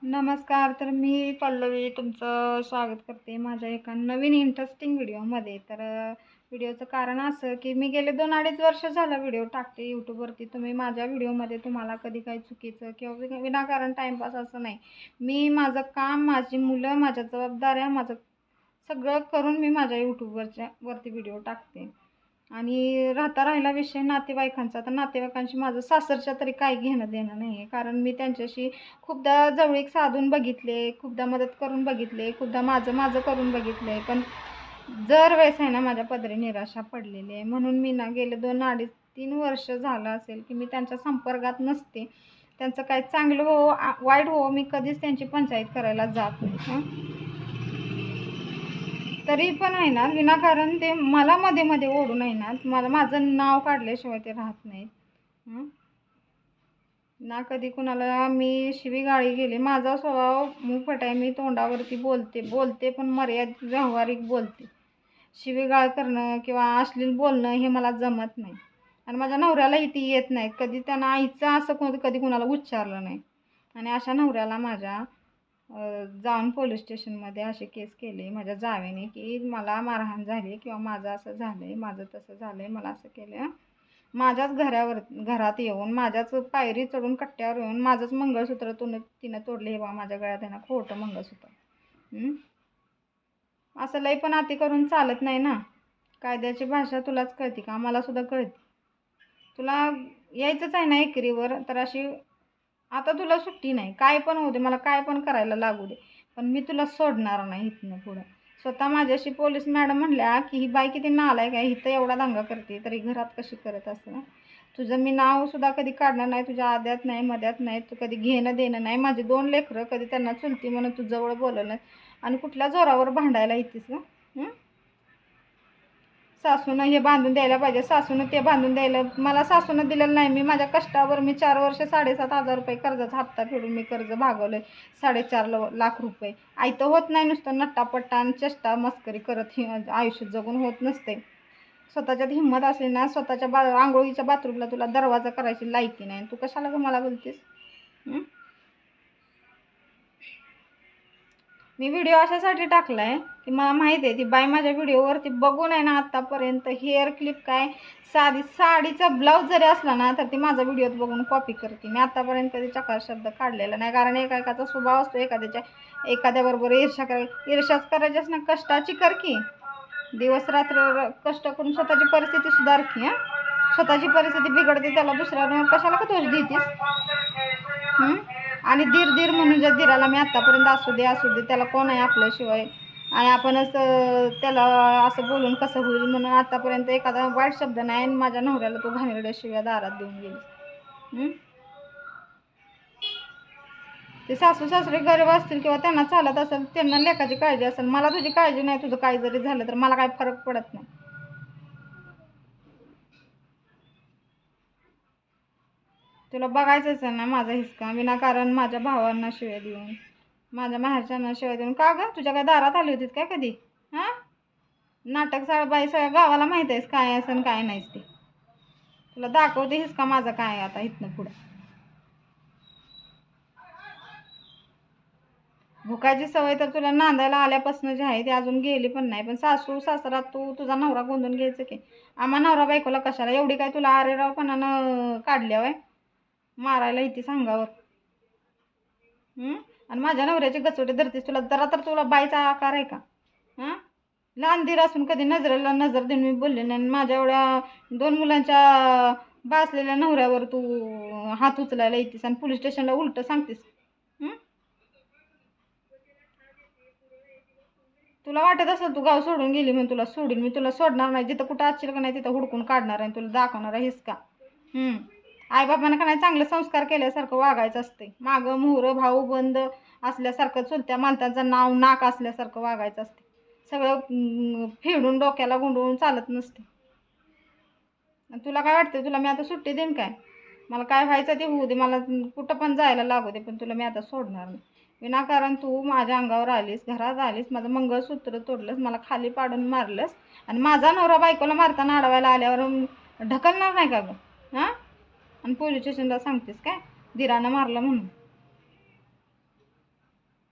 नमस्कार. तर मी पल्लवी तुमचं स्वागत करते माझ्या एका नवीन इंटरेस्टिंग व्हिडिओमध्ये. व्हिडिओचं कारण असं की मी गेले 2-2.5 वर्ष झालं व्हिडिओ टाकते यूट्यूबवरती. तुम्ही माझ्या व्हिडिओमध्ये तुम्हाला कधी काही चुकीचं किंवा विनाकारण टाईमपास असं नाही. मी माझं काम, माझी मुलं, माझ्या जबाबदाऱ्या, माझं सगळं करून मी माझ्या वरती व्हिडिओ टाकते. आणि राहिला विषय नातेवाईकांचा, तर नातेवाईकांशी माझं सासरच्या तरी काही घेणं देणं नाही आहे. कारण मी त्यांच्याशी खूपदा जवळीक साधून बघितले, खूपदा मदत करून बघितले, खूपदा माझं करून बघितले, पण जर वेळेस आहे ना माझ्या पदरी निराशा पडलेली आहे. म्हणून मी ना गेले 2-2.5-3 वर्ष झालं असेल की मी त्यांच्या संपर्कात नसते. त्यांचं काय चांगलं हो वाईट हो, मी कधीच त्यांची पंचायत करायला जात नाही. तरी पण आहे ना विनाकारण ते मला मध्ये मध्ये ओढून आहे ना मला माझं नाव काढल्याशिवाय ते राहत नाहीत. ना कधी कुणाला मी शिवीगाळी गेली. माझा स्वभाव मुफट आहे. मी तोंडावरती बोलते पण मर्यादित व्यावहारिक बोलते. शिवीगाळ करणं किंवा अश्लील बोलणं हे मला जमत नाही. आणि माझ्या नवऱ्यालाही ती येत नाही. कधी त्यांना आईचं असं कधी कुणाला उच्चारलं नाही. आणि अशा नवऱ्याला माझ्या जाऊन पोलीस स्टेशनमध्ये असे केस केले माझ्या जावेने की मला मारहाण झाली किंवा माझं असं झालं आहे, माझं तसं झालं आहे, मला असं केलं. माझ्याच घरात येऊन, माझ्याच पायरी चढून कट्ट्यावर येऊन माझंच मंगळसूत्र तिनं तोडले. हे बा माझ्या गळ्यात आहे ना खोटं मंगळसूत्र. असं लई पण अति करून चालत नाही ना. कायद्याची भाषा तुलाच कळते का? मला सुद्धा कळते. तुला यायचंच आहे ना एकेरीवर, तर अशी आता तुला सुट्टी नाही. काय पण होऊ दे, मला काय पण करायला लागू दे, पण मी तुला सोडणार नाही इथनं पुढं. स्वतः माझ्याशी पोलीस मॅडम म्हणल्या की ही बाई किती नालायक आहे, इथं एवढा दंगा करते तरी घरात कशी करत असं. तुझं मी नावसुद्धा कधी काढणार नाही, तुझ्या आद्यात नाही, मध्यात नाही, तू कधी घेणं देणं नाही. माझी 2 लेकरं, कधी त्यांना चुलती म्हणून तू जवळ बोलवलं नाही. आणि कुठल्या जोरावर भांडायला येतेस गं? सासूनं हे बांधून द्यायला पाहिजे, सासूनं ते बांधून द्यायला. मला सासूनं दिलेलं नाही. मी माझ्या कष्टावर मी 4 वर्ष 7,500 रुपये कर्जाचा हप्ता फेडून मी कर्ज भागवलं. 4.5 लाख रुपये. आयतं होत नाही. नुसतं नट्टापट्टा आणि चेष्टा मस्करी करत आयुष्य जगून होत नसते. स्वतःच्यात हिंमत असली ना, स्वतःच्या आंघोळीच्या बाथरूमला तुला दरवाजा करायची लायकी नाही. तू कशाला गं मला बोलतेस? मी व्हिडिओ अशासाठी टाकला आहे की मला माहीत आहे ती बाई माझ्या व्हिडिओवरती बघून आहे ना आत्तापर्यंत हेअर क्लिप काय साडीचा ब्लाऊज जरी असला ना तर ती माझा व्हिडिओत बघून कॉपी करते. मी आत्तापर्यंत कधी चकार शब्द काढलेला नाही. कारण एकाचा स्वभाव असतो एखाद्याबरोबर ईर्ष्याच करायच्याच ना. कष्टाची कर की, दिवस रात्र कष्ट करून स्वतःची परिस्थिती सुधार की. स्वतःची परिस्थिती बिघडते त्याला दुसऱ्या कशाला का दोष देतीस? आणि धीर म्हणून ज्या धीराला मी आत्तापर्यंत असू दे त्याला कोण आहे आपल्याशिवाय. आणि आपणच त्याला असं बोलून कसं होईल म्हणून आत्तापर्यंत एखादा वाईट शब्द नाही. आणि माझ्या नवऱ्याला तो घाणेरड्या शिव्या दारात देऊन गेली. ते सासू सासरे गरीब असतील किंवा त्यांना चालत असेल, त्यांना लेकाची काळजी असेल. मला तुझी काळजी नाही. तुझं काही जरी झालं तर मला काय फरक पडत नाही. तुला बघायचंच आहे ना माझा हिसका विनाकारण माझ्या भावांना शिव्या देऊन, माझ्या माहेरच्यांना शिव्या देऊन. का गं, तुझ्या काय दारात आली होतीत काय कधी? नाटक बाई सगळ्या गावाला माहीत आहेस काय असं काय नाहीस ते. तुला दाखवते हिसका माझा काय आता इथनं पुढं. भुकायची सवय तर तुला नांदायला आल्यापासून जी आहे ती अजून गेली पण नाही. पण सासू सासरा तुझा नवरा गोंधून घ्यायचं की. आम्हा नवरा बायकोला कशाला एवढी काय तुला आरेरावपणानं काढल्या मारायला इथे सांगावर. आणि माझ्या नवऱ्याची गचोटे धरतीस. तुला बाईचा आकार आहे का? लहान धीर असून कधी नजरेला नजर देऊन मी बोलले नाही. माझ्या एवढ्या 2 मुलांच्या बासलेल्या नवऱ्यावर तू हात उचलायला येतेस आणि पोलीस स्टेशनला उलट सांगतेस. तुला वाटत असेल तू गाव सोडून गेली म्हणून तुला सोडून. मी तुला सोडणार नाही. जिथं कुठं असशील का नाही तिथं हुडकून काढणार आहे. तुला दाखवणार आहे हिसका. आईबापांना का नाही चांगले संस्कार केल्यासारखं वागायचं असते. मागं मोहरं भाऊ बंद असल्यासारखं, चुलत्या मालत्यांचं नाव नाक असल्यासारखं वागायचं असते. सगळं फेडून डोक्याला गुंडवून चालत नसते. तुला काय वाटतं? तुला मी आता सुट्टी देईन काय? मला काय व्हायचं ते होऊ दे, मला कुठं पण जायला लागू दे, पण तुला मी आता सोडणार नाही. विनाकारण तू माझ्या अंगावर आलीस, घरात आलीस, माझं मंगळसूत्र तोडलंस, मला खाली पाडून मारलंस. आणि माझा नवरा बायकोला मारताना अडवायला आल्यावर ढकलणार नाही का गं? आणि पोलीस स्टेशनला सांगतेस काय धीरानं मारलं म्हणून?